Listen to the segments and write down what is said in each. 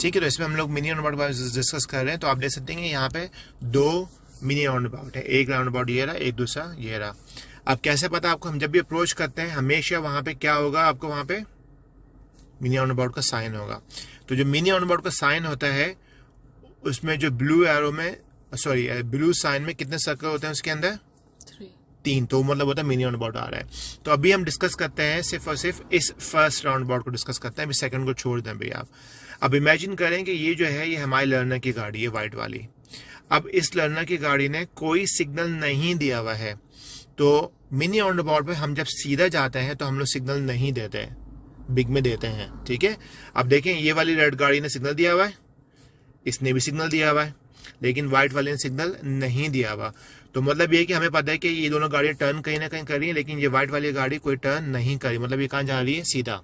ठीक है। तो इसमें हम लोग मिनी राउंड अबाउट डिस्कस कर रहे हैं। तो आप देख सकते हैं यहाँ पे 2 मिनी राउंड अबाउट है, एक राउंड अबाउट ये रहा, एक दूसरा ये रहा। अब कैसे पता आपको, हम जब भी अप्रोच करते हैं हमेशा वहां पे क्या होगा, आपको वहां पे मिनी राउंड अबाउट का साइन होगा। तो जो मिनी राउंड अबाउट का साइन होता है उसमें जो ब्लू एरो में ब्लू साइन में कितने सर्कल होते हैं उसके अंदर? 3। तो मतलब होता है मिनी राउंड अबाउट आ रहा है। तो अभी हम डिस्कस करते हैं सिर्फ और सिर्फ इस फर्स्ट राउंड अबाउट को डिस्कस करते हैं, अभी सेकंड को छोड़ दें भैया आप। अब इमेजिन करें कि ये जो है ये हमारी लर्नर की गाड़ी है, व्हाइट वाली। अब इस लर्नर की गाड़ी ने कोई सिग्नल नहीं दिया हुआ है, तो मिनी राउंड अबाउट में हम जब सीधा जाते हैं तो हम लोग सिग्नल नहीं देते, बिग में देते हैं। ठीक है। अब देखें ये वाली रेड गाड़ी ने सिग्नल दिया हुआ है, इसने भी सिग्नल दिया हुआ है, लेकिन व्हाइट वाले ने सिग्नल नहीं दिया हुआ। तो मतलब ये कि हमें पता है कि ये दोनों गाड़ियां टर्न कहीं ना कहीं कर रही है, लेकिन ये व्हाइट वाली गाड़ी कोई टर्न नहीं करी, मतलब ये कहाँ जा रही है? सीधा।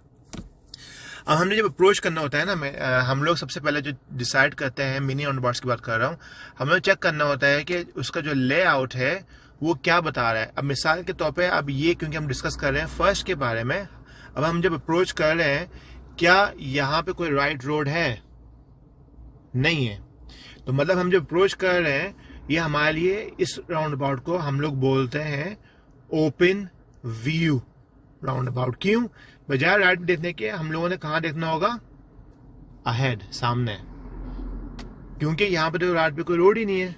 अब हमने जब अप्रोच करना होता है ना, हम लोग सबसे पहले जो डिसाइड करते हैं, मिनी राउंड अबाउट्स की बात कर रहा हूँ, हमें चेक करना होता है कि उसका जो लेआउट है वो क्या बता रहा है। अब मिसाल के तौर पे अब ये क्योंकि हम डिस्कस कर रहे हैं फर्स्ट के बारे में, अब हम जब अप्रोच कर रहे हैं, क्या यहाँ पे कोई राइट रोड है? नहीं है। तो मतलब हम जब अप्रोच कर रहे हैं, ये हमारे लिए इस राउंड अबाउट को हम लोग बोलते हैं ओपन व्यू राउंड अबाउट। क्यों? बजाय राइट देखने के हम लोगों ने कहाँ देखना होगा? अहेड, सामने, क्योंकि यहाँ पे तो राइट पे कोई रोड ही नहीं है,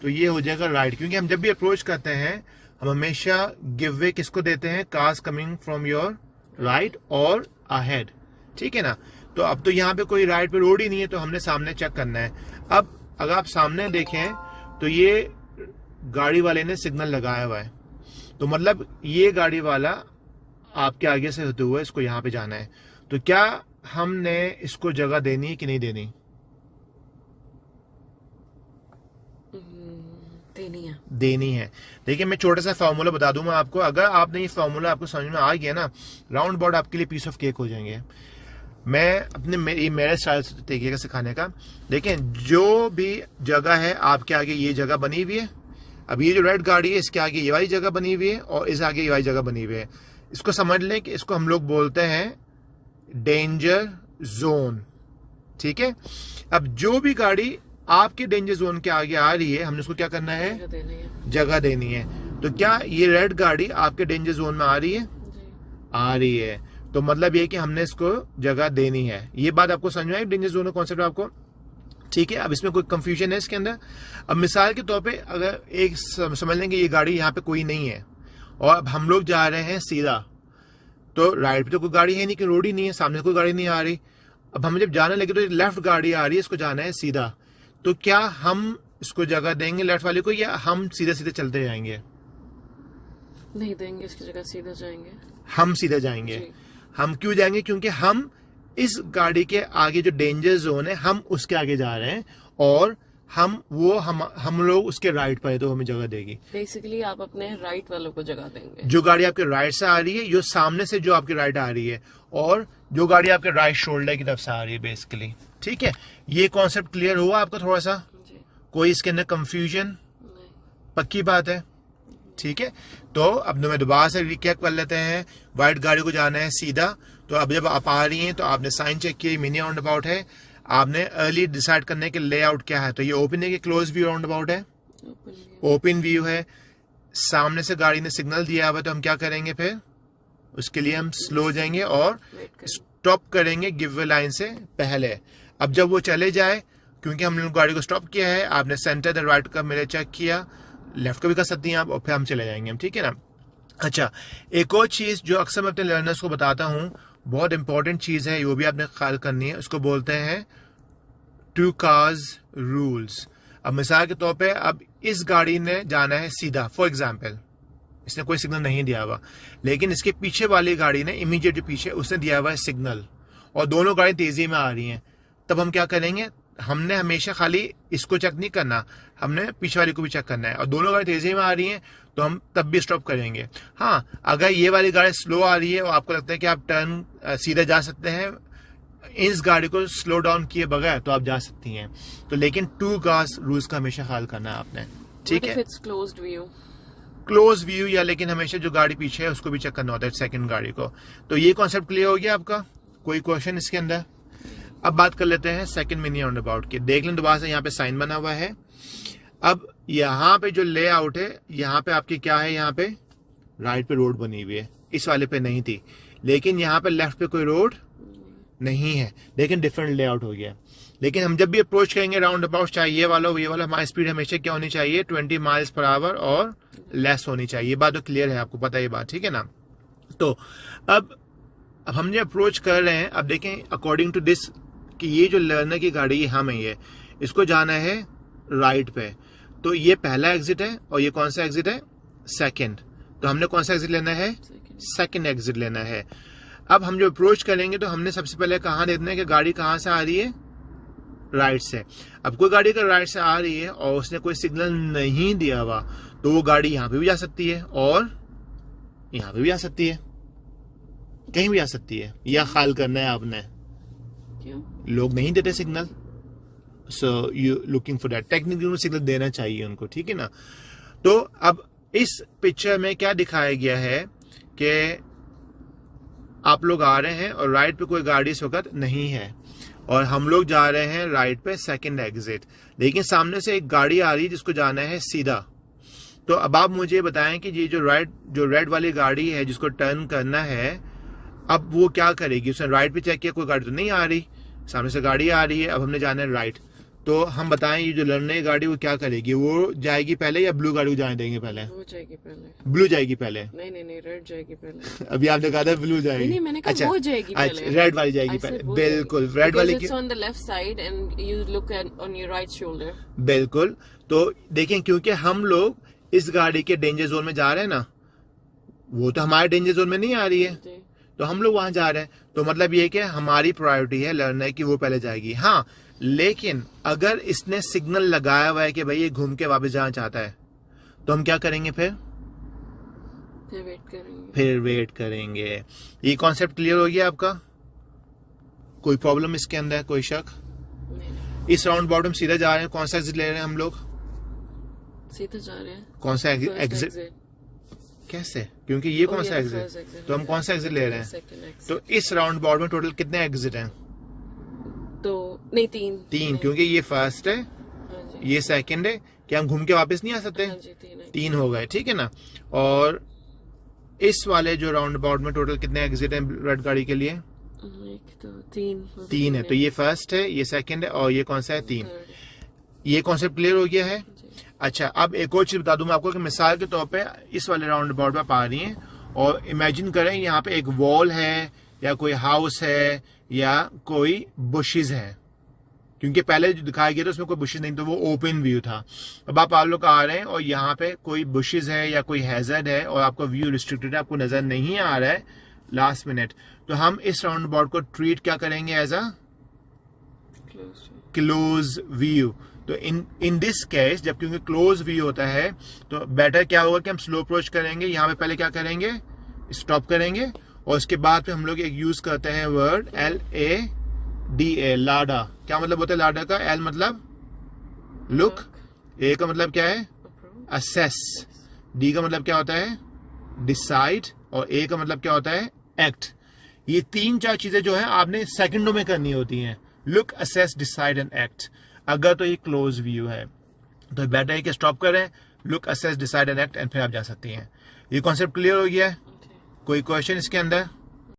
तो ये हो जाएगा राइट। क्योंकि हम जब भी अप्रोच करते हैं हम हमेशा गिव वे किसको देते हैं? Cars coming from your right और अहेड। ठीक है ना। तो अब तो यहाँ पे कोई राइट पे रोड ही नहीं है, तो हमने सामने चेक करना है। अब अगर आप सामने देखें तो ये गाड़ी वाले ने सिग्नल लगाया हुआ है, तो मतलब ये गाड़ी वाला आपके आगे से होते हुए इसको यहाँ पे जाना है। तो क्या हमने इसको जगह देनी है कि नहीं देनी? देनी है। देखिए मैं छोटा सा फॉर्मूला बता दूंगा आपको, अगर आपने ये फॉर्मूला आपको समझ में आ गया ना, राउंड अबाउट आपके लिए पीस ऑफ केक हो जाएंगे। मैं अपने मेरे स्टाइल से तरीके का सिखाने का। देखें जो भी जगह है आपके आगे ये जगह बनी हुई है, अब ये जो रेड गाड़ी है इसके आगे ये वाली जगह बनी हुई है और इस आगे ये वाली जगह बनी हुई है। इसको समझ लें कि इसको हम लोग बोलते हैं डेंजर जोन। ठीक है। अब जो भी गाड़ी आपके डेंजर जोन के आगे आ रही है, हमने उसको क्या करना है? जगह देनी है। तो क्या ये रेड गाड़ी आपके डेंजर जोन में आ रही है? आ रही है। तो मतलब ये कि हमने इसको जगह देनी है। ये बात आपको समझ में आई डेंजर जोन का कॉन्सेप्ट आपको? ठीक है। अब इसमें कोई कंफ्यूजन है इसके अंदर? अब मिसाल के तौर पे अगर एक समझ लेंगे ये गाड़ी यहाँ पे कोई नहीं है और अब हम लोग जा रहे हैं सीधा, तो राइट पे तो कोई गाड़ी है नहीं, कि रोड ही नहीं है, सामने कोई गाड़ी नहीं आ रही। अब हम जब जाने लगे तो लेफ्ट गाड़ी आ रही है, इसको जाना है सीधा, तो क्या हम इसको जगह देंगे लेफ्ट वाले को, या हम सीधे सीधे चलते जाएंगे? नहीं देंगे, इसकी जगह सीधे जाएंगे। हम सीधे जाएंगे। हम क्यों जाएंगे? क्योंकि हम इस गाड़ी के आगे जो डेंजर जोन है हम उसके आगे जा रहे हैं और हम लोग उसके राइट पर है, तो हमें जगह देगी। बेसिकली आप अपने राइट वालों को जगह देंगे। जो गाड़ी आपके राइट से आ रही है, जो सामने से जो आपकी राइट आ रही है, और जो गाड़ी आपके राइट शोल्डर की तरफ से आ रही है बेसिकली। ठीक है। ये कॉन्सेप्ट क्लियर हुआ आपको थोड़ा सा? कोई इसके अंदर कंफ्यूजन? पक्की बात है। ठीक है। तो अब मैं दोबारा से रिकैप कर लेते हैं। व्हाइट गाड़ी को जाना है सीधा, तो अब जब आप आ रही हैं तो आपने साइन चेक किया, मिनी राउंड अबाउट है। आपने अर्ली डिसाइड करने के लेआउट क्या है, तो ये ओपन है कि क्लोज व्यू राउंड अबाउट है? ओपन व्यू है। सामने से गाड़ी ने सिग्नल दिया हुआ, तो हम क्या करेंगे फिर? उसके लिए हम स्लो हो जाएंगे और स्टॉप करेंगे गिव वे लाइन से पहले। अब जब वो चले जाए, क्योंकि हमने गाड़ी को स्टॉप किया है, आपने सेंटर द राइट का मिरर चेक किया, लेफ्ट को भी कर सकती हैं आप, और फिर हम चले जाएंगे हम। ठीक है ना। अच्छा, एक और चीज जो अक्सर मैं अपने लर्नर्स को बताता हूँ, बहुत इंपॉर्टेंट चीज है, वो भी आपने ख्याल करनी है, उसको बोलते हैं 2 कार्स रूल्स। अब मिसाल के तौर पे अब इस गाड़ी ने जाना है सीधा, फॉर एग्जाम्पल इसने कोई सिग्नल नहीं दिया हुआ, लेकिन इसके पीछे वाली गाड़ी ने इमीडिएट पीछे उसने दिया हुआ है सिग्नल, और दोनों गाड़ी तेजी में आ रही हैं। तब हम क्या करेंगे? हमने हमेशा खाली इसको चेक नहीं करना, हमने पीछे वाली को भी चेक करना है, और दोनों गाड़ी तेजी में आ रही हैं तो हम तब भी स्टॉप करेंगे। हाँ, अगर ये वाली गाड़ी स्लो आ रही है और आपको लगता है कि आप टर्न सीधे जा सकते हैं इस गाड़ी को स्लो डाउन किए बगैर, तो आप जा सकती हैं। तो लेकिन 2 कार्स रूल्स का हमेशा ख्याल करना है आपने। ठीक है। क्लोज व्यू या लेकिन हमेशा जो गाड़ी पीछे है उसको भी चेक करना होता है, सेकंड गाड़ी को। तो ये कॉन्सेप्ट क्लियर हो गया आपका? कोई क्वेश्चन इसके अंदर? अब बात कर लेते हैं सेकंड मिनी राउंड अबाउट की। देख लें दोबारा से, यहाँ पे साइन बना हुआ है। अब यहाँ पे जो लेआउट है, यहाँ पे आपकी क्या है, यहाँ पे राइट पे रोड बनी हुई है, इस वाले पे नहीं थी, लेकिन यहाँ पे लेफ्ट पे कोई रोड नहीं है, लेकिन डिफरेंट लेआउट हो गया। लेकिन हम जब भी अप्रोच करेंगे राउंड अबाउट, चाहे ये वाला हो ये वाला, हमारी स्पीड हमेशा क्या होनी चाहिए, 20 माइल्स पर आवर और लेस होनी चाहिए। ये बात तो क्लियर है, आपको पता है ये बात, ठीक है ना। तो अब हम जो अप्रोच कर रहे हैं, अब देखें अकॉर्डिंग टू दिस कि ये जो लर्नर की गाड़ी हम है, ये इसको जाना है राइट पे, तो ये पहला एग्जिट है और ये कौन सा एग्जिट है, सेकंड। तो हमने कौन सा एग्जिट लेना है, सेकंड एग्जिट लेना है। अब हम जो अप्रोच करेंगे तो हमने सबसे पहले कहाँ देखना है कि गाड़ी कहाँ से आ रही है, राइट से। अब कोई गाड़ी अगर राइट से आ रही है और उसने कोई सिग्नल नहीं दिया हुआ, तो वो गाड़ी यहाँ पे भी जा सकती है और यहाँ पे भी आ सकती है, कहीं भी आ सकती है। या ख्याल करना है आपने, क्यों? लोग नहीं देते signal, so you looking for that. Technically signal देना चाहिए उनको, ठीक है ना। तो अब इस पिक्चर में क्या दिखाया गया है कि आप लोग आ रहे हैं और राइट पे कोई गाड़ी इस वक्त नहीं है और हम लोग जा रहे हैं राइट पे सेकंड एग्जिट, लेकिन सामने से एक गाड़ी आ रही है जिसको जाना है सीधा। तो अब आप मुझे बताएं कि ये जो रेड वाली गाड़ी है जिसको टर्न करना है, अब वो क्या करेगी। उसने राइट पे चेक किया, कोई गाड़ी तो नहीं आ रही, सामने से गाड़ी आ रही है, अब हमने जाना है राइट। तो हम बताएं ये जो लड़ने गाड़ी वो क्या करेगी, वो जाएगी पहले या ब्लू गाड़ी को जाने देंगे पहले? वो जाएगी पहले। ब्लू जाएगी पहले? नहीं नहीं नहीं, रेड जाएगी पहले। अभी आपने कहा था ब्लू जाएगी। नहीं, मैंने कहा वो जाएगी पहले। अच्छा, रेड वाली जाएगी पहले, बिल्कुल। रेड वाली की on the left side and you look on your right shoulder. बिल्कुल। तो देखें, क्योंकि हम लोग इस गाड़ी के डेंजर जोन में जा रहे हैं ना, वो तो हमारे डेंजर जोन में नहीं आ रही है, तो हम लोग वहां जा रहे हैं। तो मतलब ये कि हमारी प्रायोरिटी है लर्नर की, वो पहले जाएगी। हाँ, लेकिन अगर इसने सिग्नल लगाया हुआ है कि भाई ये घूम के वापस जाना चाहता है, तो हम क्या करेंगे फिर वेट करेंगे। ये कॉन्सेप्ट क्लियर हो गया आपका? कोई प्रॉब्लम इसके अंदर, कोई शक? इस राउंड अबाउट हम सीधा जा रहे हैं, कौन सा एग्जिट ले रहे हैं हम लोग? सीधा जा रहे हैं। कौन सा एग्जिट? कैसे? क्योंकि ये कौन सा एग्जिट, तो हम कौन सा एग्जिट ले रहे हैं? तो इस राउंड अबाउट में टोटल कितने एग्जिट हैं? तो नहीं, तीन, क्योंकि ये फर्स्ट है, ये सेकंड है, क्या हम घूम के वापस नहीं आ सकते? तीन हो गए, ठीक है ना। और इस वाले जो राउंड अबाउट में टोटल कितने एग्जिट हैं रेड गाड़ी के लिए? तो तीन है। तो ये फर्स्ट है, ये सेकंड है और ये कौन सा है, तीन। ये कॉन्सेप्ट क्लियर हो गया है? अच्छा, अब एक और चीज बता दूं मैं आपको कि मिसाल के तौर पे इस वाले राउंड अबाउट में आप आ रही हैं और इमेजिन करें यहाँ पे एक वॉल है या कोई हाउस है या कोई बुशेज है, क्योंकि पहले जो दिखाया गया था उसमें कोई बुशेज नहीं, तो वो ओपन व्यू था। अब आप लोग आ रहे हैं और यहाँ पे कोई बुशेज है या कोई हैजर्ड है और आपका व्यू रिस्ट्रिक्टेड है, आपको नजर नहीं आ रहा है लास्ट मिनट, तो हम इस राउंड अबाउट को ट्रीट क्या करेंगे, एज अ क्लोज व्यू। तो इन दिस केस जब क्योंकि क्लोज व्यू होता है तो बेटर क्या होगा कि हम स्लो अप्रोच करेंगे। यहाँ पे पहले क्या करेंगे, स्टॉप करेंगे और उसके बाद पे हम लोग एक यूज करते हैं वर्ड LADA, लाडा। क्या मतलब होता है लाडा का? L मतलब लुक, A का मतलब क्या है, असेस, D का मतलब क्या होता है, डिसाइड, और A का मतलब क्या होता है, एक्ट। ये तीन चार चीजें जो है आपने सेकंडों में करनी होती हैं, look, assess, decide and act. अगर तो ये क्लोज व्यू है तो बेटर है कि स्टॉप करें, look, assess, decide and act, and फिर आप जा सकती हैं। ये कॉन्सेप्ट क्लियर हो गया है? कोई क्वेश्चन इसके अंदर?